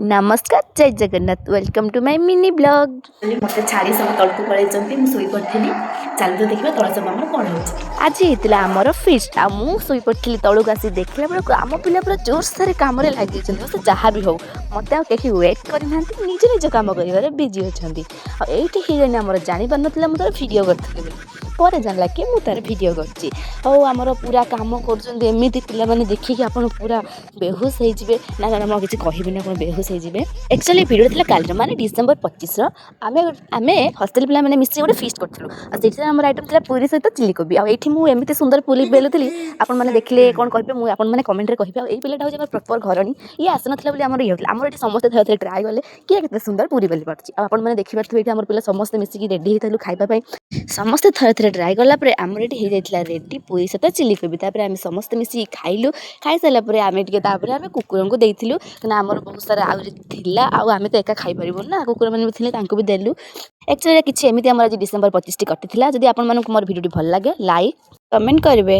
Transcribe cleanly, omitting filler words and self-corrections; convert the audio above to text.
नमस्कार जय Jagannath welcome to my mini blog. मत छाड़ी सब तलक पलि मुझे पड़ी चलते देखा तल सब आम कौन हो आज होता आमर फिस्ट आ मुई पड़ी तलू आसी देखला बेलू आम पिला पूरा जोरसोर कम लगे जहाँ भी हो मत कहीं वेट करना निज निज कम कर बिजी अच्छा आईटी हिरोइन आम जापार ना मुझे भिड करी पर जानला कि मुझे तार भिड करमर पूरा कम करमती पे देखिए आप पूरा बेहोश होइजिबे ना ना मैं किसी कहबी आप बेहोश होइजिबे। एक्चुअली भिडियो था काल माने डिसेम्बर 25 आम हस्टेल पिला माने मिसी गोटे फिस्ट करूँ आम आइटम था पूरी सहित चिली कोबी आठी मुझे सुंदर पुली बेलुली आपने देखिले कौन कहे मुझे कमेंट में कहे ये पिलाटा हूँ प्रॉपर घरणी ये आसना बोली आम ये आम ये समस्त थे ट्राए कले किए केते सुंदर पूरी बेली पार्टी आपने देखिपे ये आम पिला समस्त मिसिकी रेडी होता खाइबा समस्ते थे थे ट्राए कलापर आमर ये हो जाता रेडी पूरी सहित चिली कोबी आम समस्त मिसिकी खाइलु खाई सारापर आम आम कुकुर को देलु कहना आमर बहुत सारा आम तो एका खाई पार ना कुकुर मैंने भी देलु। एक्चुअली किसी एमती आम आज डिसेम्बर 25 कटी जदि आपको मोर भिडियो भल लगे लाइक कमेंट करेंगे।